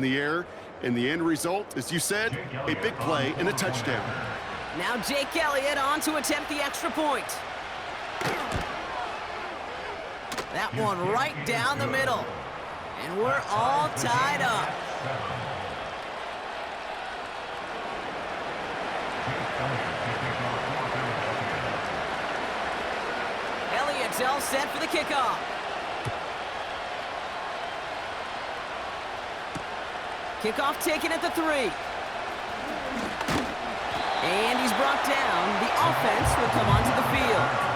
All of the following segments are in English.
the air, and the end result, as you said, a big play and a touchdown. Now Jake Elliott on to attempt the extra point. That one right down the middle. And we're all tied up. Elliott's all set for the kickoff. Kickoff taken at the 3. And he's brought down. The offense will come onto the field.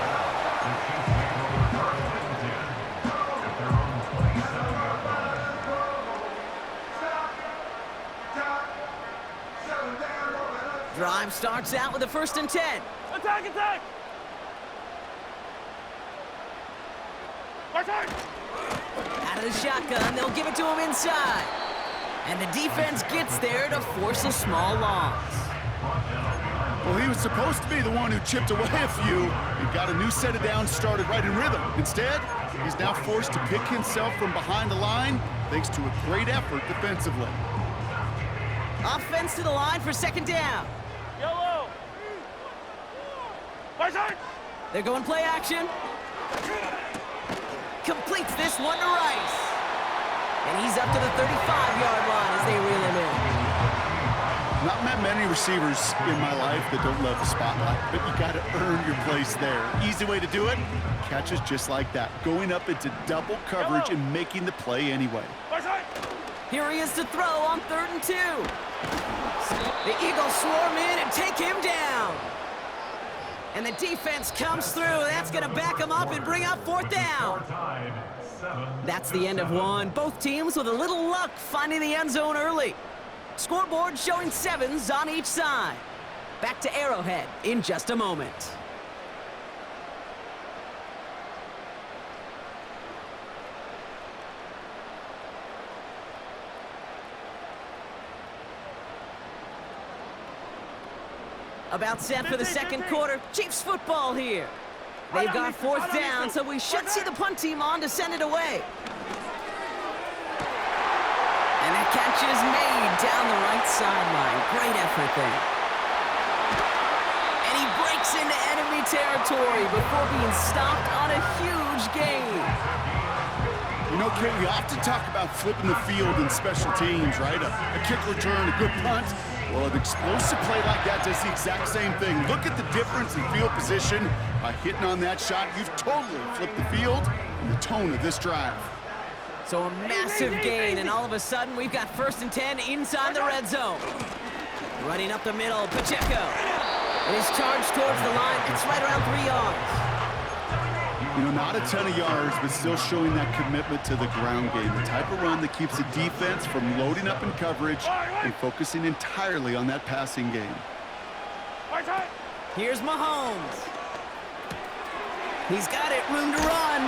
Drive starts out with a 1st and 10. Attack, attack! Out of the shotgun, they'll give it to him inside. And the defense gets there to force a small loss. Well, he was supposed to be the one who chipped away a few and got a new set of downs started right in rhythm. Instead, he's now forced to pick himself from behind the line thanks to a great effort defensively. Offense to the line for 2nd down. Yellow! My side! They're going play action. Completes this one to Rice. And he's up to the 35-yard line as they reel him in. Not met many receivers in my life that don't love the spotlight, but you got to earn your place there. Easy way to do it, catches just like that, going up into double coverage and making the play anyway. My side! Here he is to throw on 3rd and 2. The Eagles swarm in and take him down. And the defense comes through. That's going to back him up and bring up 4th down. That's the end of one. Both teams with a little luck finding the end zone early. Scoreboard showing 7s on each side. Back to Arrowhead in just a moment. About set for the 2nd quarter. Chiefs football here. They've got 4th down, so we should see the punt team on to send it away. And that catch is made down the right sideline. Great effort there. And he breaks into enemy territory before being stopped on a huge gain. You know, Kate, we often talk about flipping the field in special teams, right? A kick return, a good punt. Well, an explosive play like that does the exact same thing. Look at the difference in field position. By hitting on that shot, you've totally flipped the field and the tone of this drive. So a massive gain, and all of a sudden, we've got 1st and 10 inside the red zone. Running up the middle, Pacheco. And he's charged towards the line. It's right around 3 yards. You know, not a ton of yards, but still showing that commitment to the ground game. The type of run that keeps the defense from loading up in coverage and focusing entirely on that passing game. Here's Mahomes. He's got it, room to run.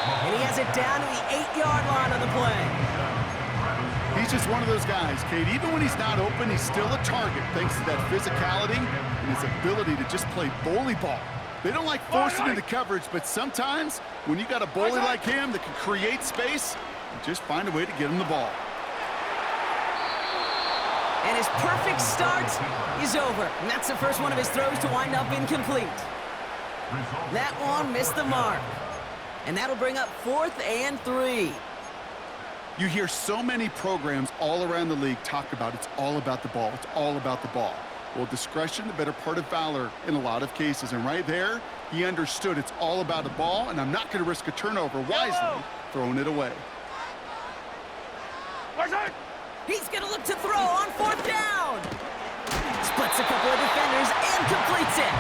And he has it down to the 8-yard line on the play. He's just one of those guys, Kate. Even when he's not open, he's still a target thanks to that physicality and his ability to just play bully ball. They don't like forcing into coverage, but sometimes when you got a bully like him that can create space, you just find a way to get him the ball. And his perfect start is over. And that's the first one of his throws to wind up incomplete. That one missed the mark. And that'll bring up 4th and 3. You hear so many programs all around the league talk about it's all about the ball. It's all about the ball. Well, discretion, the better part of valor in a lot of cases. And right there, he understood it's all about the ball, and I'm not going to risk a turnover wisely, throwing it away. He's going to look to throw on 4th down. Splits a couple of defenders and completes it.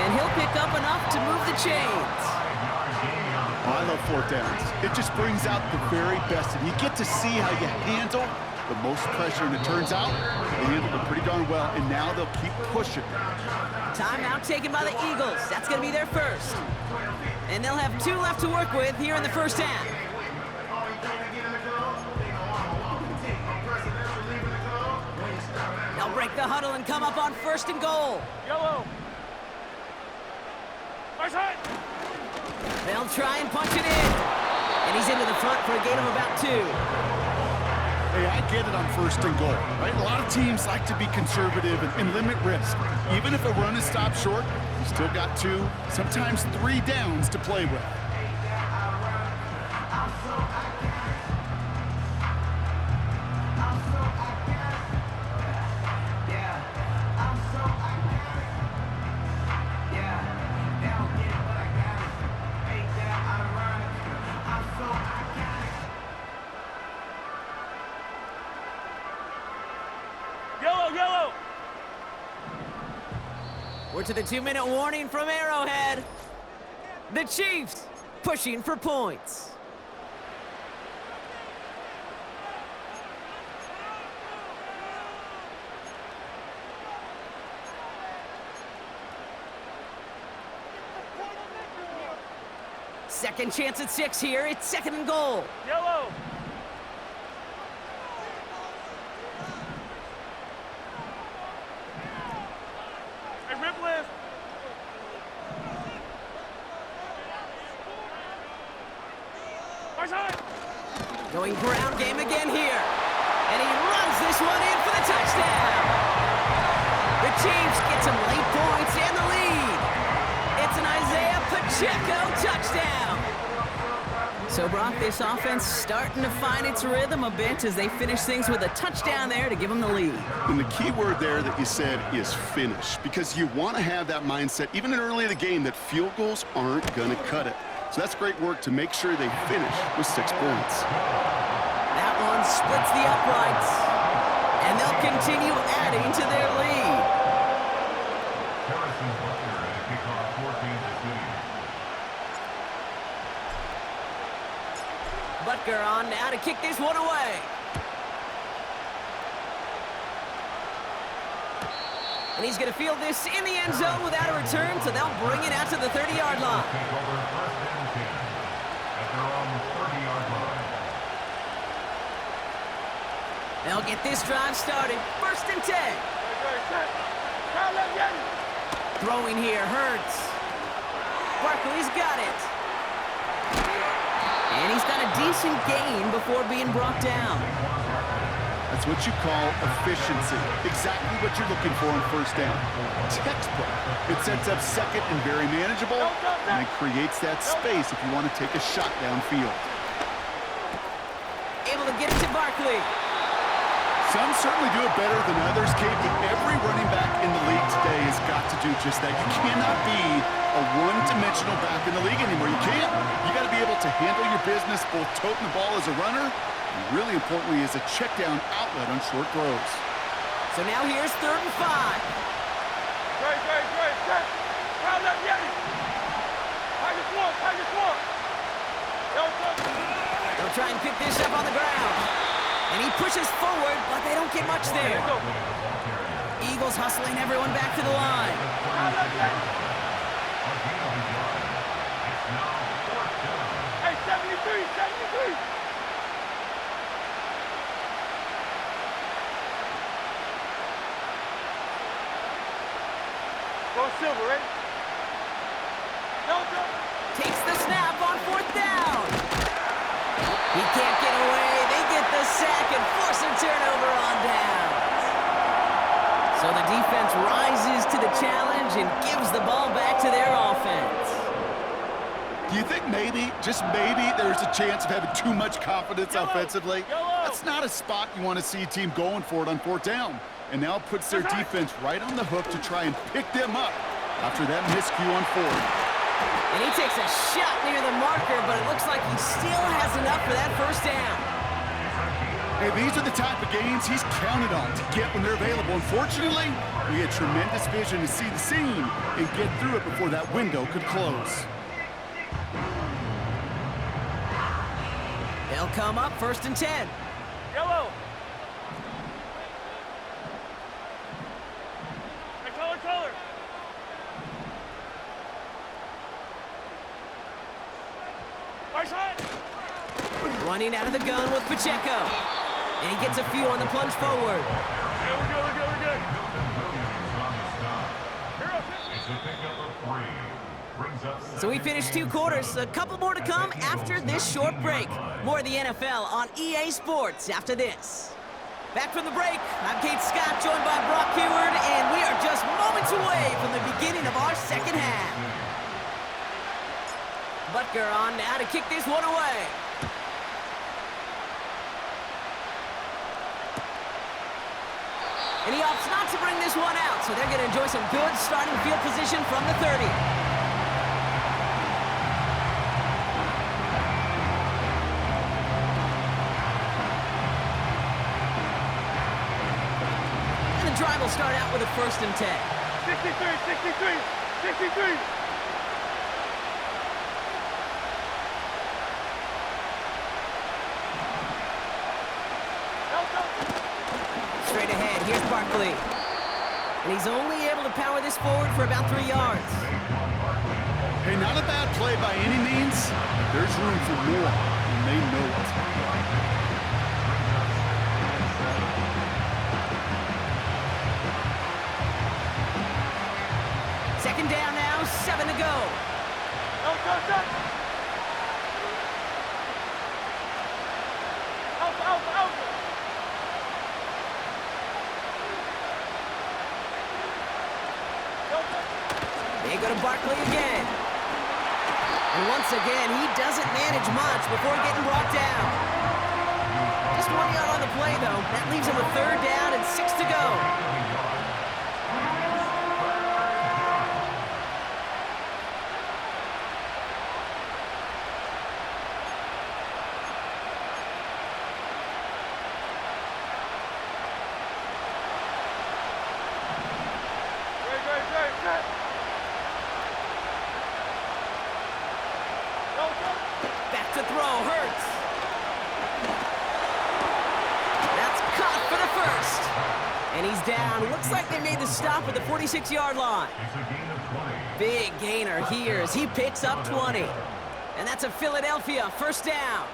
And he'll pick up enough to move the chains. Oh, I love 4th downs. It just brings out the very best, and you get to see how you handle the most pressure, and it turns out they handled it pretty darn well, and now they'll keep pushing. Timeout taken by the Eagles. That's going to be their first. And they'll have 2 left to work with here in the 1st half. They'll break the huddle and come up on 1st and goal. Yellow! My side! They'll try and punch it in. And he's into the front for a gain of about 2. Hey, I get it on 1st and goal, right? A lot of teams like to be conservative and limit risk. Even if a run is stopped short, you still got 2, sometimes 3 downs to play with. Yellow! We're to the 2-minute warning from Arrowhead. The Chiefs pushing for points. Second chance at 6 here. It's 2nd and goal. Yellow! Hey, Ripley! Going ground game again here. And he runs this one in for the touchdown. The Chiefs get some late points and the lead. It's an Isaiah Pacheco touchdown. So, Brock, this offense starting to find its rhythm a bit as they finish things with a touchdown there to give them the lead. And the key word there that you said is finish, because you want to have that mindset, even early in the game, that field goals aren't going to cut it. So that's great work to make sure they finish with 6 points. That one splits the uprights, and they'll continue adding to their lead. Butker on now to kick this one away. And he's going to field this in the end zone without a return, so they'll bring it out to the 30-yard line. They'll get this drive started. 1st and 10. Throwing here hurts. Barkley's got it. And he's got a decent gain before being brought down. That's what you call efficiency. Exactly what you're looking for on 1st down. Textbook. It sets up 2nd and very manageable, and it creates that space if you want to take a shot downfield. Able to get it to Barkley. Some certainly do it better than others, Kate, but every running back in the league today has got to do just that. You cannot be a one-dimensional back in the league anymore. You can't. You got to be able to handle your business, both toting the ball as a runner, and really importantly as a check-down outlet on short throws. So now here's 3rd and 5. They'll try and pick this up on the ground. And he pushes forward, but they don't get much there. Eagles hustling everyone back to the line. Hey, 73! Go Silver, right? Takes the snap on 4th down. He can't get away. They get the sack and force a turnover on downs. So the defense rises to the challenge and gives the ball back to their offense. Do you think maybe, just maybe, there's a chance of having too much confidence offensively? That's not a spot you want to see a team going for it on 4th down. And now it puts their defense right on the hook to try and pick them up after that miscue on 4th. And he takes a shot near the marker, but it looks like he still has enough for that 1st down. Hey, these are the type of games he's counted on to get when they're available. Unfortunately, he had tremendous vision to see the seam and get through it before that window could close. They'll come up 1st and 10. Yellow! Hey, color! Running out of the gun with Pacheco. And he gets a few on the plunge forward. We're good. So we finished 2 quarters. A couple more to come after this short break. More of the NFL on EA Sports after this. Back from the break, I'm Kate Scott, joined by Brock Heward, and we are just moments away from the beginning of our second half. Butker on now to kick this one away. And he opts not to bring this one out, so they're going to enjoy some good starting field position from the 30. And the drive will start out with a 1st and 10. 63. Straight ahead, here's Barkley. And he's only able to power this forward for about 3 yards. Hey, not a bad play by any means, but there's room for more, and they know it. Second down now, 7 to go. Out. They go to Barkley again. And once again, he doesn't manage much before getting brought down. Just 1 yard on the play, though. That leaves him with 3rd down and 6 to go. Back to throw, Hurts. That's caught for the 1st. And he's down. Looks like they made the stop at the 46-yard line. Big gainer here as he picks up 20. And that's a Philadelphia 1st down.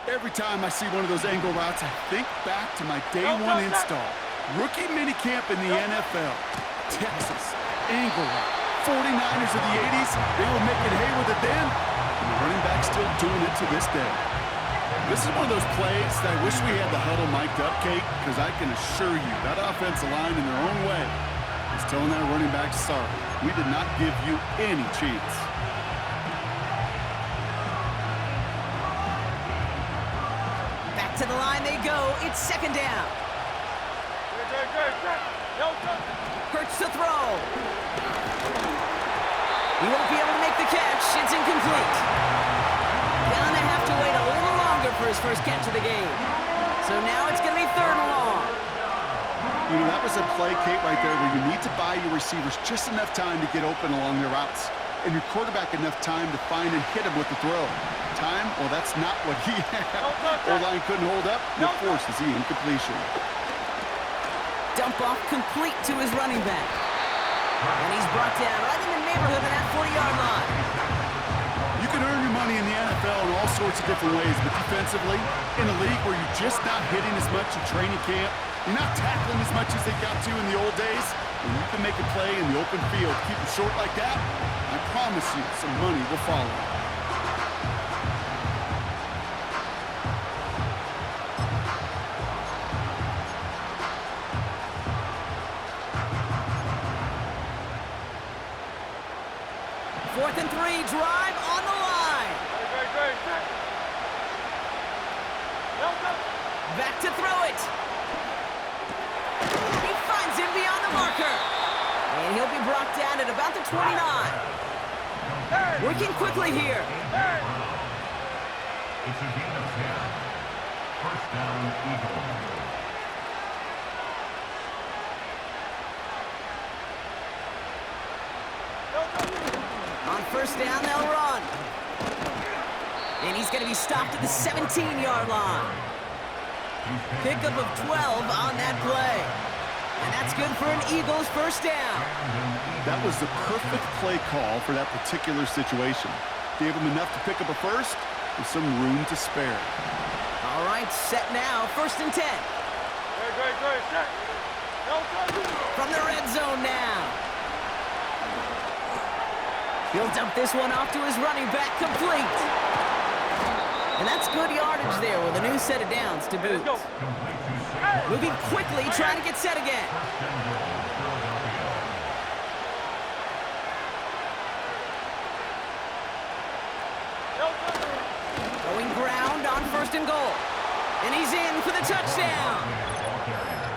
Every time I see one of those angle routes, I think back to my day one install. Rookie minicamp in the NFL. Texas, angle route. 49ers of the 80s, they were making hay with it then. And the running back's still doing it to this day. This is one of those plays that I wish we had the huddle mic'd up, Kate, because I can assure you that offensive line in their own way is telling that running back, sorry, we did not give you any chance. Back to the line they go. It's 2nd down. Hurts to throw. He won't be able to make the catch. It's incomplete. Gonna have to wait a little longer for his first catch of the game. So now it's going to be 3rd and long. You know, that was a play, Kate, right there where you need to buy your receivers just enough time to get open along their routes. And your quarterback enough time to find and hit him with the throw. Time? Well, that's not what he had. O-line couldn't hold up. And it forces the incompletion. Dump off complete to his running back. And he's brought down right in the neighborhood of that 40-yard line. You can earn your money in the NFL in all sorts of different ways, but defensively, in a league where you're just not hitting as much in training camp, you're not tackling as much as they got to in the old days, when you can make a play in the open field, keep it short like that, I promise you some money will follow. Fourth and 3, drive on the line. Back to throw it. He finds him beyond the marker. And he'll be brought down at about the 29. Working quickly here. It's a gain of 10. 1st down, Eagles. On 1st down, they'll run. And he's going to be stopped at the 17-yard line. Pickup of 12 on that play. And that's good for an Eagles 1st down. That was the perfect play call for that particular situation. Gave him enough to pick up a 1st with some room to spare. All right, set now, 1st and 10. From the red zone now. He'll dump this one off to his running back, complete. And that's good yardage there with a new set of downs to boot. Moving quickly, trying to get set again. Going ground on 1st and goal. And he's in for the touchdown.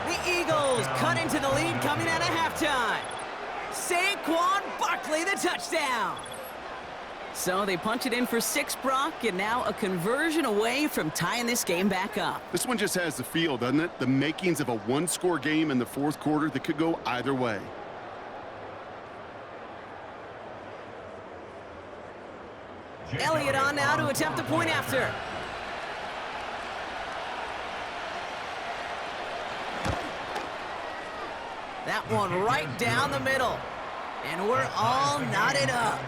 The Eagles cut into the lead coming out of halftime. Saquon Barkley, the touchdown. So they punch it in for 6, Brock, and now a conversion away from tying this game back up. This one just has the feel, doesn't it? The makings of a one-score game in the 4th quarter that could go either way. Elliott on now to attempt the point after. That one right down the middle. And we're all knotted up.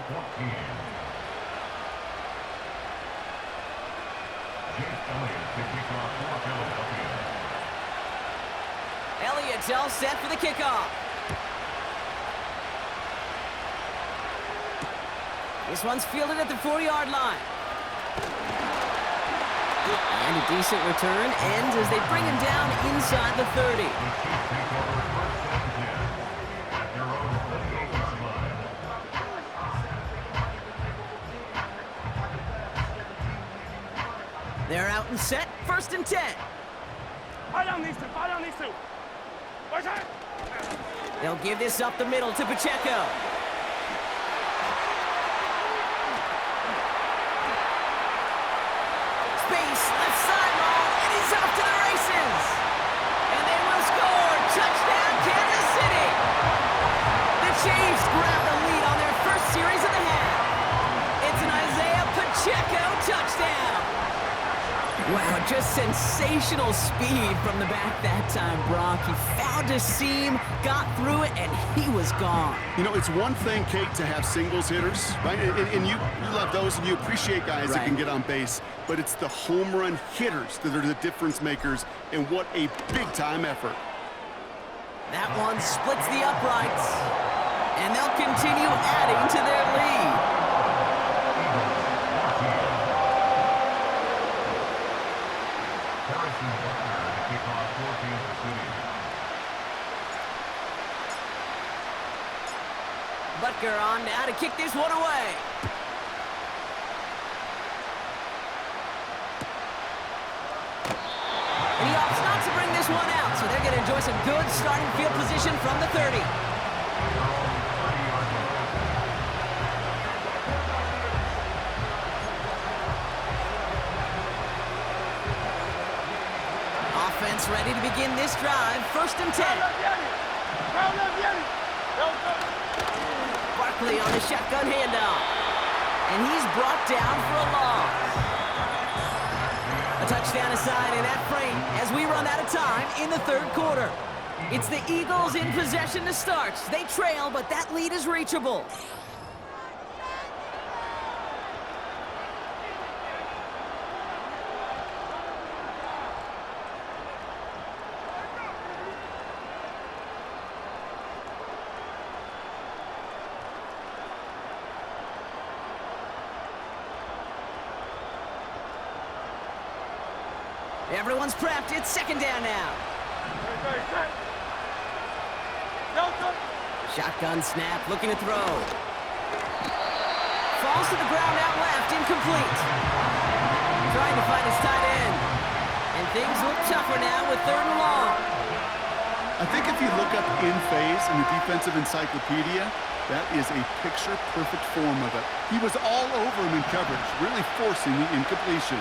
Elliott's all set for the kickoff. This one's fielded at the 4-yard line. And a decent return ends as they bring him down inside the 30. They're out and set, 1st and 10. They'll give this up the middle to Pacheco. Space, left sideline, and he's off to the races. And they will score. Touchdown, Kansas City. The Chiefs grab the lead on their first series of the half. It's an Isaiah Pacheco touchdown. Wow, just sensational speed from the back that time, Brock. He found a seam, got through it, and he was gone. You know, it's one thing, Kate, to have singles hitters, right? And you love those, and you appreciate guys that can get on base. But it's the home run hitters that are the difference makers, and what a big-time effort. That one splits the uprights, and they'll continue adding to their lead. Butker on now to kick this one away. And he opts not to bring this one out, so they're going to enjoy some good starting field position from the 30. Offense ready to begin this drive, 1st and 10. Barkley on the shotgun handoff. And he's brought down for a loss. A touchdown aside in that frame as we run out of time in the 3rd quarter. It's the Eagles in possession to start. They trail, but that lead is reachable. Everyone's prepped. It's 2nd down now. Shotgun snap, looking to throw. Falls to the ground out left, incomplete. Trying to find his tight end. And things look tougher now with 3rd and long. I think if you look up in phase in the defensive encyclopedia, that is a picture-perfect form of it. He was all over him in coverage, really forcing the incompletion.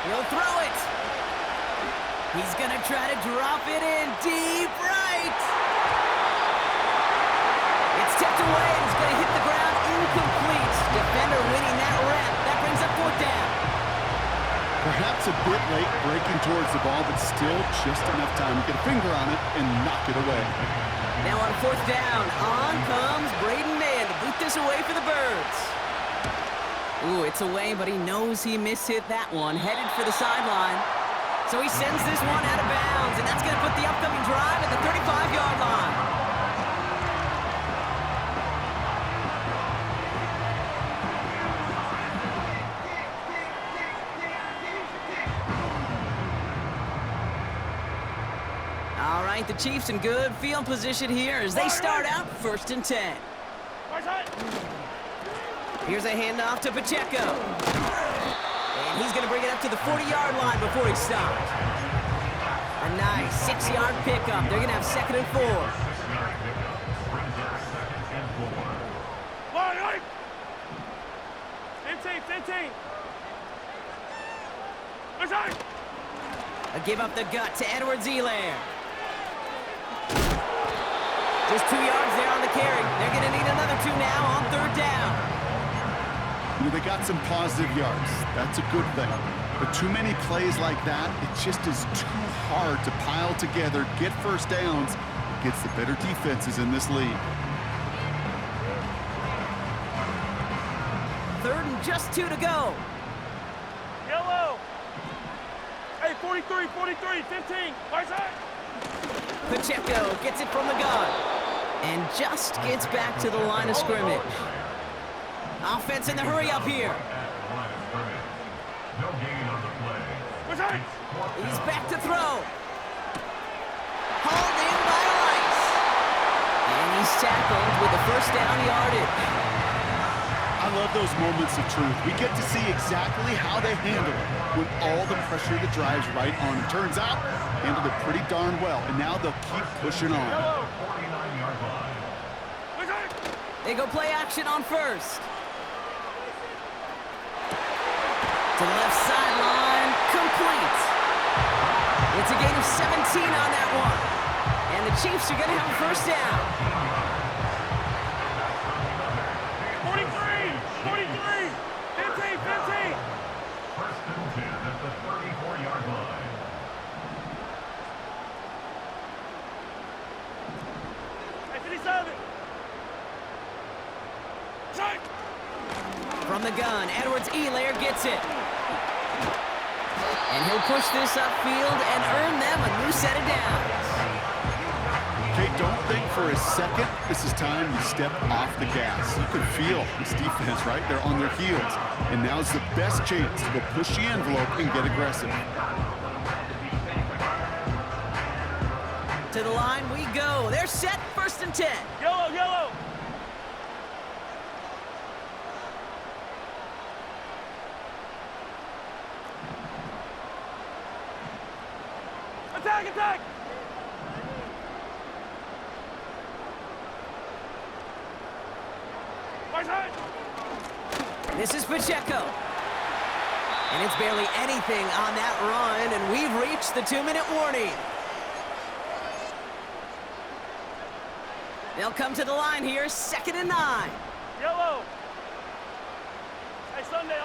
He'll throw it. He's going to try to drop it in deep right. It's tipped away and it's going to hit the ground incomplete. Defender winning that rep. That brings up 4th down. Perhaps a bit late breaking towards the ball, but still just enough time to get a finger on it and knock it away. Now on 4th down, on comes Braden Mann to boot this away for the Birds. Ooh, it's away, but he knows he mishit that one. Headed for the sideline. So he sends this one out of bounds, and that's going to put the upcoming drive at the 35-yard line. right, the Chiefs in good field position here as they start out 1st and 10. Here's a handoff to Pacheco. And he's going to bring it up to the 40-yard line before he stops. A nice 6-yard pickup. They're going to have 2nd and 4. Line, 15. A give up the gut to Edwards-Helaire. Just 2 yards there on the carry. They're going to need another 2 now on 3rd down. You know, they got some positive yards. That's a good thing. But too many plays like that, it just is too hard to pile together, get first downs against the better defenses in this league. 3rd and just 2 to go. Yellow. Hey, 43, 15. Right side. Pacheco gets it from the gun and just gets back to the line of scrimmage. Offense in the hurry up here. No gain on the play. Right side. He's back to throw. Hauled in by Rice. And he's tackled with the 1st down yardage. I love those moments of truth. We get to see exactly how they handle it when all the pressure that drives right on them. Turns out, handled it pretty darn well, and now they'll keep pushing on. Yellow. 49-yard line. Right side. They go play action on 1st. To the left sideline, complete. It's a gain of 17 on that one. And the Chiefs are going to have a 1st down. 43, 15. 1st and 10 at the 34-yard line. Hey, 57. Side. From the gun, Edwards-Helaire gets it. And he'll push this upfield and earn them a new set of downs. Okay, don't think for a second this is time you step off the gas. You can feel this defense, right? They're on their heels. And now's the best chance to go push the envelope and get aggressive. To the line we go. They're set, 1st and 10. Yellow. Attack. Right side. This is Pacheco. And it's barely anything on that run, and we've reached the 2-minute warning. They'll come to the line here, 2nd and 9. Yellow. Hey, Sunday.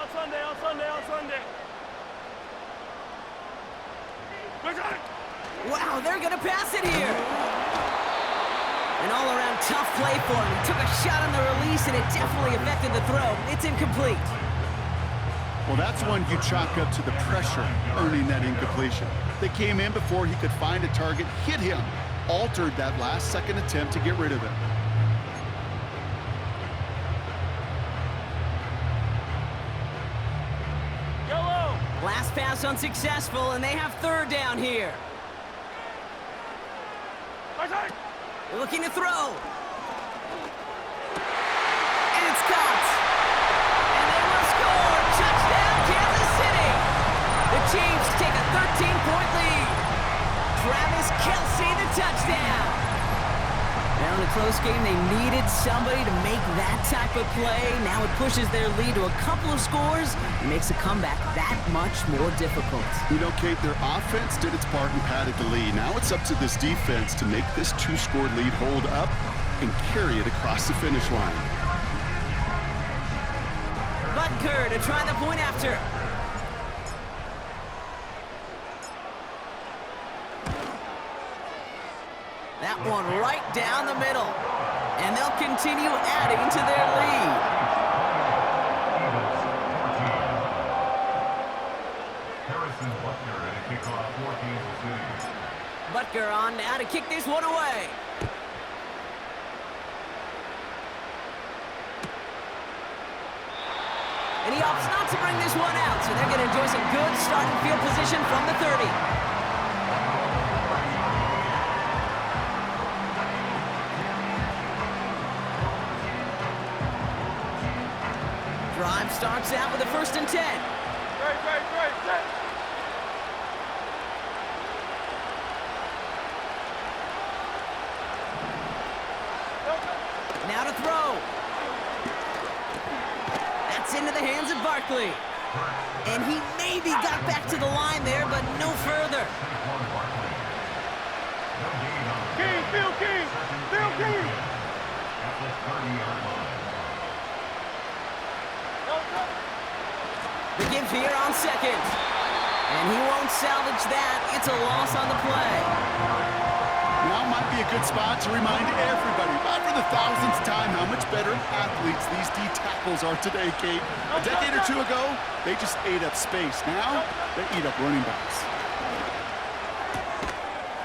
Right side. Wow, they're going to pass it here. An all-around tough play for him. He took a shot on the release, and it definitely affected the throw. It's incomplete. Well, that's one you chalk up to the pressure earning that incompletion. They came in before he could find a target, hit him, altered that last-second attempt to get rid of him. Yellow. Last pass unsuccessful, and they have 3rd down here. Right side. They're looking to throw. And it's caught. And they will score. Touchdown, Kansas City. The Chiefs take a 13-point lead. Travis Kelce, the touchdown. Now in a close game, they needed somebody to make that type of play. Now it pushes their lead to a couple of scores and makes a comeback that much more difficult. You know, Kate, their offense did its part and padded the lead. Now it's up to this defense to make this 2-score lead hold up and carry it across the finish line. Butker to try the point after. That one right down the middle. And they'll continue adding to their lead. Harrison Butker at a kickoff for Kansas City. Butker on now to kick this one away. And he opts not to bring this one out, so they're going to enjoy some good starting field position from the 30. starts out with a 1st and 10. Right, set. Now to throw. That's into the hands of Barkley. And he maybe got back to the line there, but no further. Field King. At the 30-yard line. The give here on 2nd. And he won't salvage that. It's a loss on the play. Now might be a good spot to remind everybody, about for the 1000th time, how much better athletes these D tackles are today, Kate. A decade or two ago, they just ate up space. Now, they eat up running backs.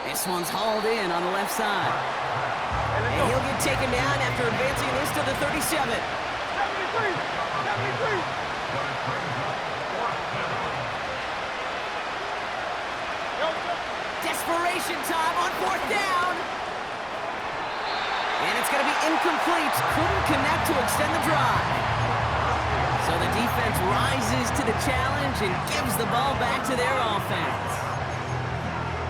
This one's hauled in on the left side. And he'll get taken down after advancing this to the 37. 73. Desperation time on 4th down. And it's going to be incomplete. Couldn't connect to extend the drive. So the defense rises to the challenge and gives the ball back to their offense.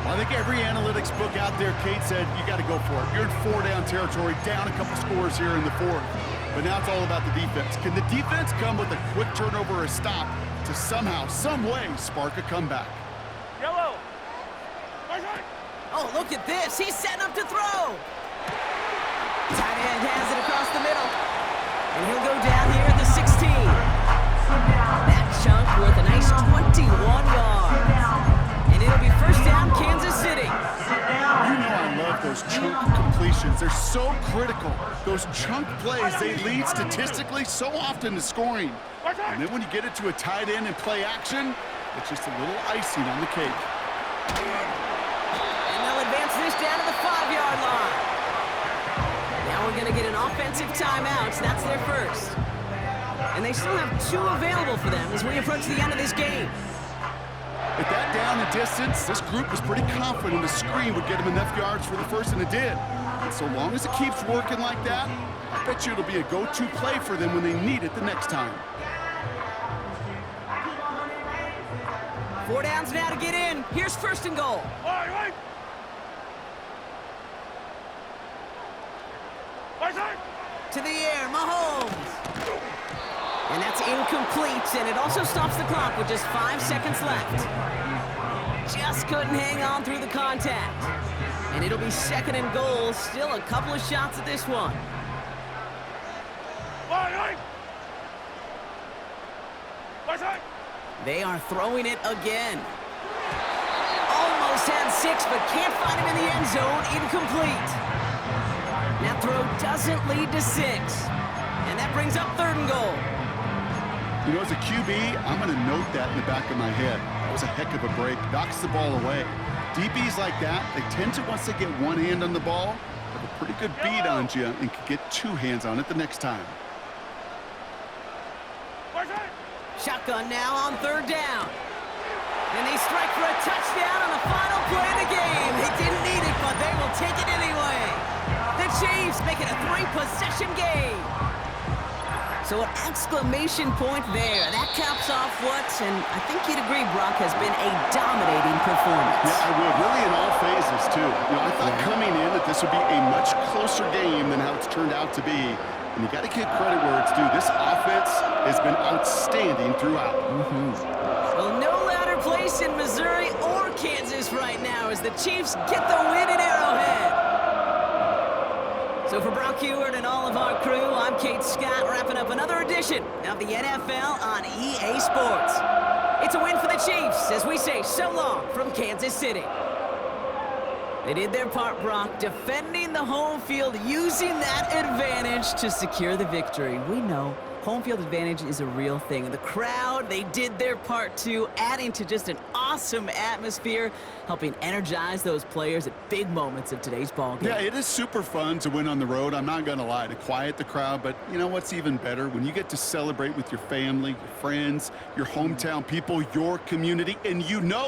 Well, I think every analytics book out there, Kate said, you got to go for it. You're in 4-down territory, down a couple scores here in the 4th. But now it's all about the defense. Can the defense come with a quick turnover or a stop to somehow, some way, spark a comeback? Yellow. Oh, look at this. He's setting up to throw. Tight end has it across the middle. And he'll go down here at the 16. That chunk worth a nice 21 yards. And it'll be 1st down, Kansas City. You know I love those chunk completions. They're so critical. Those chunk plays, they lead statistically so often to scoring. And then when you get it to a tight end and play action, it's just a little icing on the cake. And they'll advance this down to the 5-yard line. Now we're going to get an offensive timeout. That's their first. And they still have 2 available for them as we approach the end of this game. At that down and distance, this group was pretty confident the screen would get them enough yards for the first, and it did. And so long as it keeps working like that, I bet you it'll be a go-to play for them when they need it the next time. 4 downs now to get in. Here's 1st and goal. Right. To the air, Mahomes. And that's incomplete, and it also stops the clock with just 5 seconds left. Just couldn't hang on through the contact. And it'll be 2nd and goal. Still a couple of shots at this one. They are throwing it again. Almost had 6, but can't find him in the end zone. Incomplete. That throw doesn't lead to 6. And that brings up 3rd and goal. You know, as a QB, I'm going to note that in the back of my head. That was a heck of a break. Knocks the ball away. DBs like that, they tend to, once they get one hand on the ball, have a pretty good beat on you and can get 2 hands on it the next time. Shotgun now on 3rd down. And they strike for a touchdown on the final play of the game. They didn't need it, but they will take it anyway. The Chiefs make it a 3-possession game. So an exclamation point there. That caps off what, and I think you'd agree, Brock, has been a dominating performance. Yeah, I would. Really in all phases, too. You know, I thought coming in that this would be a much closer game than how it's turned out to be. And you got to give credit where it's due. This offense has been outstanding throughout. Well, no louder place in Missouri or Kansas right now as the Chiefs get the win at Arrowhead. So for Brock Heward and all of our crew, I'm Kate Scott, wrapping up another edition of the NFL on EA Sports. It's a win for the Chiefs as we say so long from Kansas City. They did their part, Brock, defending the home field, using that advantage to secure the victory. We know home field advantage is a real thing. And the crowd, they did their part too, adding to just an awesome atmosphere, helping energize those players at big moments of today's ballgame. Yeah, it is super fun to win on the road. I'm not going to lie, to quiet the crowd. But you know what's even better? When you get to celebrate with your family, your friends, your hometown people, your community, and you know